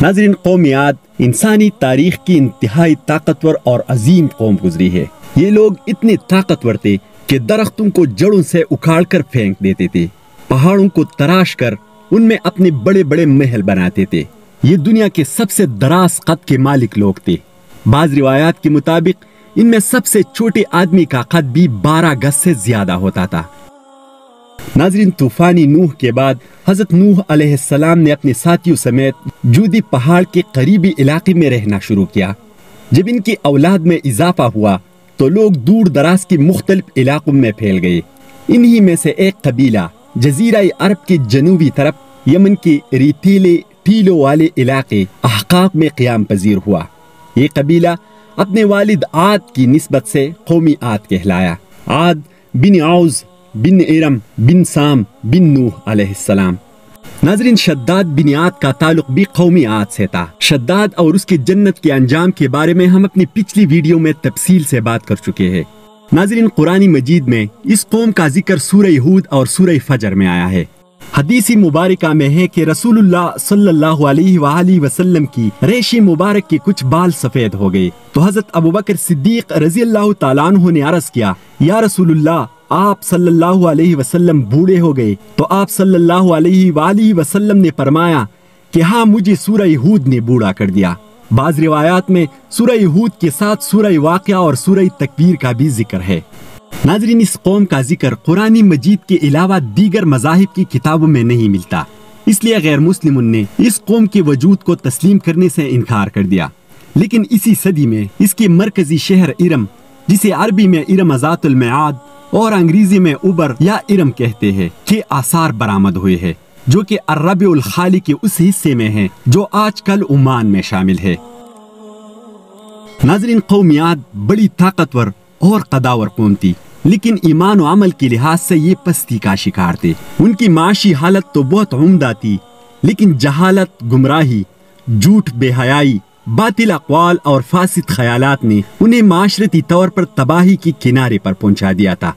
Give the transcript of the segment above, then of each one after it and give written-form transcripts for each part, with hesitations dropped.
ناظرین، قوم عاد انسانی تاریخ کی انتہائی طاقتور اور عظیم قوم گزری ہے۔ یہ لوگ اتنے طاقتور تھے کہ درختوں کو جڑوں سے اکھاڑ کر پھینک دیتے تھے، پہاڑوں کو تراش کر ان میں اپنے بڑے بڑے محل بناتے تھے۔ یہ دنیا کے سب سے دراز قد کے مالک لوگ تھے۔ بعض روایات کے مطابق ان میں سب سے چھوٹے آدمی کا قد بھی 12 گز سے زیادہ ہوتا تھا۔ ناظرین، طوفانی نوح کے بعد حضرت نوح علیہ السلام نے اپنے ساتھیوں سمیت جودی پہاڑ کے قریبی علاقے میں رہنا شروع کیا۔ جب ان کی اولاد میں اضافہ ہوا تو لوگ دور دراز کے مختلف علاقوں میں پھیل گئے۔ انہی میں سے ایک قبیلہ جزیرہ عرب کے جنوبی طرف یمن کے ریتیلے ٹیلوں والے علاقے احقاق میں قیام پذیر ہوا۔ یہ قبیلہ اپنے والد عاد کی نسبت سے قومی عاد کہلایا۔ عاد بن عوز بن ارم بن سام بن نوح علیہ السلام۔ ناظرین، شداد بن عاد کا تعلق بھی قومی عاد سے تھا۔ شداد اور اس کے جنت کے انجام کے بارے میں ہم اپنی پچھلی ویڈیو میں تفصیل سے بات کر چکے ہیں۔ ناظرین، قرآن مجید میں اس قوم کا ذکر سورہ ہود اور سورہ فجر میں آیا ہے۔ حدیث مبارکہ میں ہے کہ رسول اللہ صلی اللہ علیہ وآلہ وسلم کی ریشی مبارک کے کچھ بال سفید ہو گئے تو حضرت ابوبکر صدیق رضی اللہ تعالیٰ عنہ نے عرض کیا، یا رسول اللہ، آپ صلی اللہ علیہ وسلم بوڑھے ہو گئے؟ تو آپ صلی اللہ علیہ وآلہ وسلم نے فرمایا کہ ہاں، مجھے سورہ ہود نے بوڑھا کر دیا۔ بعض روایات میں سورہ ہود کے ساتھ سورہ واقعہ اور سورہ تکویر کا بھی ذکر ہے۔ ناظرین، اس قوم کا ذکر قرآن مجید کے علاوہ دیگر مذاہب کی کتابوں میں نہیں ملتا، اس لیے غیر مسلموں نے اس قوم کے وجود کو تسلیم کرنے سے انکار کر دیا۔ لیکن اسی صدی میں اس کے مرکزی شہر ارم، جسے عربی میں ارم ذات المعاد اور انگریزی میں اوبر یا ارم کہتے ہیں، کے آثار برآمد ہوئے ہیں، جو کہ الربیع الخالی کے اس حصے میں ہیں جو آج کل عمان میں شامل ہے۔ ناظرین، قوم عاد بڑی طاقتور اور قداور قوم تھی، لیکن ایمان و عمل کے لحاظ سے یہ پستی کا شکار تھے۔ ان کی معاشی حالت تو بہت عمدہ تھی، لیکن جہالت، گمراہی، جھوٹ، بے حیائی، باطل اقوال اور فاسد خیالات نے انہیں معاشرتی طور پر تباہی کی کنارے پر پہنچا دیا تھا۔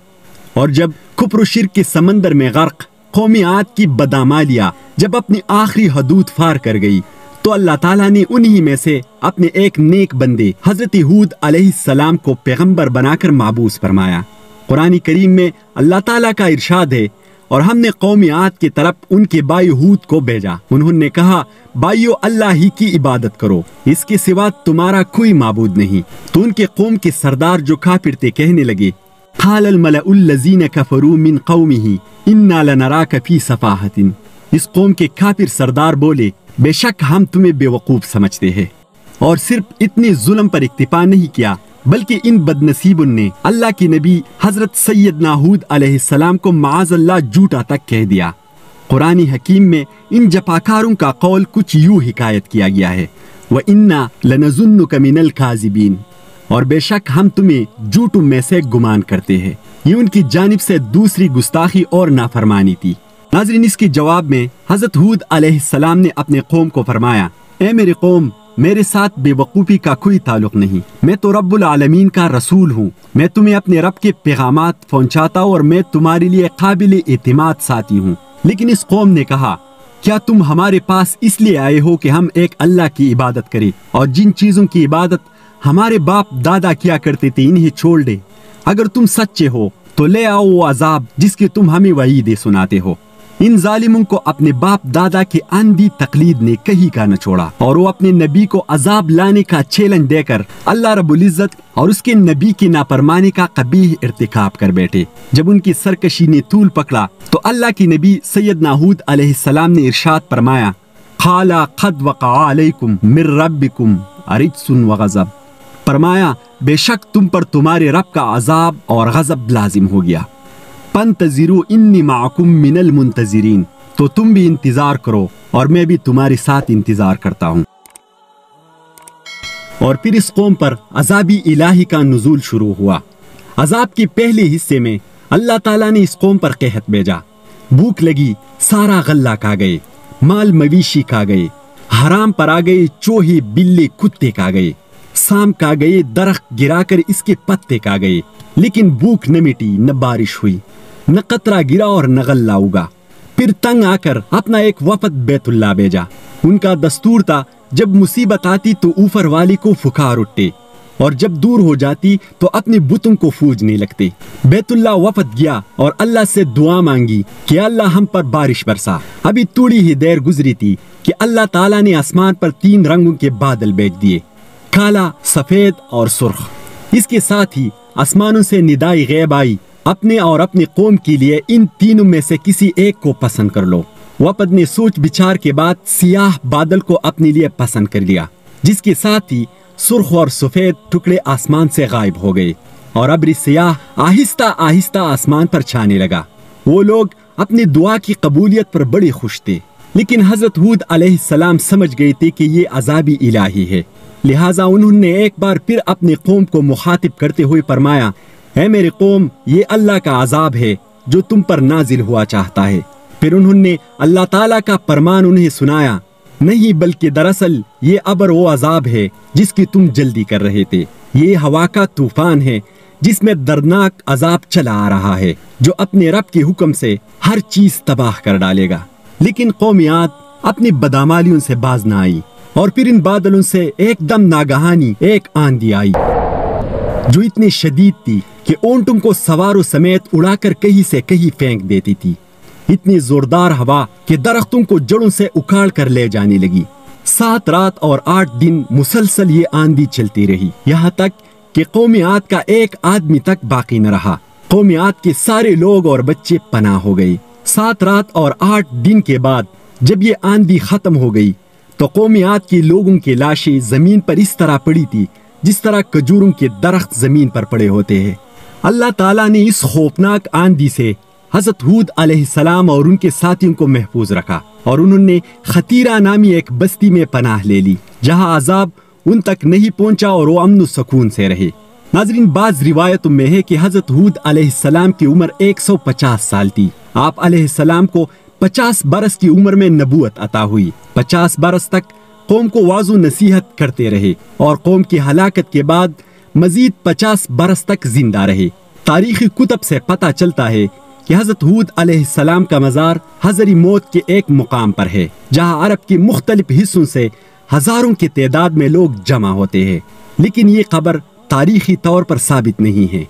اور جب کفر و شرک کے سمندر میں غرق قوم عاد کی بدعمالیہ جب اپنی آخری حدود پار کر گئی تو اللہ تعالیٰ نے انہی میں سے اپنے ایک نیک بندے حضرت ہود علیہ السلام کو پیغمبر بنا کر مبعوث فرمایا۔ قرآن کریم میں اللہ تعالیٰ کا ارشاد ہے، اور ہم نے قوم عاد کی طرف ان کے بھائی ہود کو بھیجا۔ انہوں نے کہا، بھائیو، اللہ ہی کی عبادت کرو، اس کے سوا تمہارا کوئی معبود نہیں۔ تو ان کے قوم کے سردار جو کافر تھے کہنے لگے، قال الملأ الذین کفروا من قومہ انا لنراک فی صفاحۃ۔ اس قوم کے کافر سردار بولے، بے شک ہم تمہیں بے وقوف سمجھتے ہیں۔ اور صرف اتنے ظلم پر اکتفا نہیں کیا، بلکہ ان بدنصیبوں نے اللہ کی نبی حضرت سیدنا ہود علیہ السلام کو معاذ اللہ جھوٹا تک کہہ دیا۔ قرآن حکیم میں ان جفاکاروں کا قول کچھ یوں حکایت کیا گیا ہے، وَإِنَّا لَنَظُنُّكَ مِنَ الْكَاذِبِينَ، اور بے شک ہم تمہیں جھوٹوں میں سے گمان کرتے ہیں۔ یہ ان کی جانب سے دوسری گستاخی اور نافرمانی تھی۔ ناظرین، اس کے جواب میں حضرت ہود علیہ السلام نے اپنے قوم کو فرمایا، اے میری قوم، میرے ساتھ بے وقوفی کا کوئی تعلق نہیں، میں تو رب العالمین کا رسول ہوں، میں تمہیں اپنے رب کے پیغامات پہنچاتا ہوں اور میں تمہارے لیے قابل اعتماد ساتھی ہوں۔ لیکن اس قوم نے کہا، کیا تم ہمارے پاس اس لیے آئے ہو کہ ہم ایک اللہ کی عبادت کریں، اور جن چیزوں کی عبادت ہمارے باپ دادا کیا کرتے تھے انہیں چھوڑ دے؟ اگر تم سچے ہو تو لے آؤ وہ عذاب جس کی تم ہمیں وعیدیں سناتے ہو۔ ان ظالموں کو اپنے باپ دادا کے اندھی تقلید نے کہیں کا نہ چھوڑا، اور وہ اپنے نبی کو عذاب لانے کا چیلنج دے کر اللہ رب العزت اور اس کے نبی کی نافرمانی کا قبیح ارتکاب کر بیٹھے۔ جب ان کی سرکشی نے طول پکڑا تو اللہ کی نبی سیدنا ہود علیہ السلام نے ارشاد فرمایا، قال قد وقع علیکم من ربکم رجس وغضب، فرمایا بے شک تم پر تمہارے رب کا عذاب اور غضب لازم ہو گیا۔ فانتظروا انی معکم من المنتظرین، تو تم بھی انتظار کرو اور میں بھی تمہارے ساتھ انتظار کرتا ہوں۔ اور پھر اس قوم پر عذاب الہی کا نزول شروع ہوا۔ عذاب کے پہلے حصے میں اللہ تعالیٰ نے اس قوم پر قحط بھیجا، بھوک لگی، سارا غلہ کھا گئے، مال مویشی کھا گئے، حرام پر آ گئے، چوہے بلے کتے کھا گئے، سام کھا گئے، درخت گرا کر اس کے پتے کھا گئے، لیکن بھوک نہ مٹی، نہ بارش ہوئی، نہ قطرہ گرا اور نہ غلہ اگا۔ پھر تنگ آ کر اپنا ایک وفد بیت اللہ بھیجا۔ ان کا دستور تھا جب مصیبت آتی تو اوپر والی کو پکار اٹھتے اور جب دور ہو جاتی تو اپنے بتوں کو پوجنے لگتے۔ بیت اللہ وفد گیا اور اللہ سے دعا مانگی کہ اللہ ہم پر بارش برسا۔ ابھی تھوڑی ہی دیر گزری تھی کہ اللہ تعالیٰ نے آسمان پر 3 رنگوں کے بادل بھیج دیے، کالا، سفید اور سرخ۔ اس کے ساتھ ہی آسمانوں سے ندائی غیب آئی، اپنے اور اپنی قوم کے لیے ان تینوں میں سے کسی ایک کو پسند کر لو۔ وفد نے سوچ بچار کے بعد سیاہ بادل کو اپنے لیے پسند کر لیا، جس کے ساتھ ہی سرخ اور سفید ٹکڑے آسمان سے غائب ہو گئے اور ابر سیاہ آہستہ آہستہ آسمان پر چھانے لگا۔ وہ لوگ اپنی دعا کی قبولیت پر بڑے خوش تھے، لیکن حضرت ہود علیہ السلام سمجھ گئے تھے کہ یہ عذاب الہی ہے، لہٰذا انہوں نے ایک بار پھر اپنی قوم کو مخاطب کرتے ہوئے فرمایا، اے میری قوم، یہ اللہ کا عذاب ہے جو تم پر نازل ہوا چاہتا ہے۔ پھر انہوں نے اللہ تعالیٰ کا فرمان انہیں سنایا، نہیں بلکہ دراصل یہ ابر وہ عذاب ہے جس کی تم جلدی کر رہے تھے، یہ ہوا کا طوفان ہے جس میں دردناک عذاب چلا آ رہا ہے جو اپنے رب کے حکم سے ہر چیز تباہ کر ڈالے گا۔ لیکن قوم عاد اپنی بدعمالیوں سے باز نہ آئی، اور پھر ان بادلوں سے ایک دم ناگہانی ایک آندھی آئی جو اتنی شدید تھی کہ اونٹوں کو سواروں سمیت اڑا کر کہیں سے کہیں پھینک دیتی تھی، اتنی زوردار ہوا کہ درختوں کو جڑوں سے اکھاڑ کر لے جانے لگی۔ 7 رات اور 8 دن مسلسل یہ آندھی چلتی رہی، یہاں تک کہ قوم عاد کا ایک آدمی تک باقی نہ رہا۔ قوم عاد کے سارے لوگ اور بچے پناہ ہو گئے۔ 7 رات اور 8 دن کے بعد جب یہ آندھی ختم ہو گئی تو قوم عاد کے لوگوں کی لاشیں زمین پر اس طرح پڑی تھی جس طرح کھجوروں کے درخت زمین پر پڑے ہوتے ہیں۔ اللہ تعالیٰ نے اس خوفناک آندھی سے حضرت ہود علیہ السلام اور ان کے ساتھیوں کو محفوظ رکھا، اور انہوں نے خطیرہ نامی ایک بستی میں پناہ لے لی جہاں عذاب ان تک نہیں پہنچا اور وہ امن و سکون سے رہے۔ ناظرین، بعض روایتوں میں ہے کہ حضرت ہود علیہ السلام کی عمر 150 سال تھی۔ آپ علیہ السلام کو 50 برس کی عمر میں نبوت عطا ہوئی۔ 50 برس تک قوم کو واعظ و نصیحت کرتے رہے اور قوم کی ہلاکت کے بعد مزید 50 برس تک زندہ رہے۔ تاریخی کتب سے پتہ چلتا ہے کہ حضرت ہود علیہ السلام کا مزار حضر موت کے ایک مقام پر ہے جہاں عرب کے مختلف حصوں سے ہزاروں کی تعداد میں لوگ جمع ہوتے ہیں، لیکن یہ خبر تاریخی طور پر ثابت نہیں ہے۔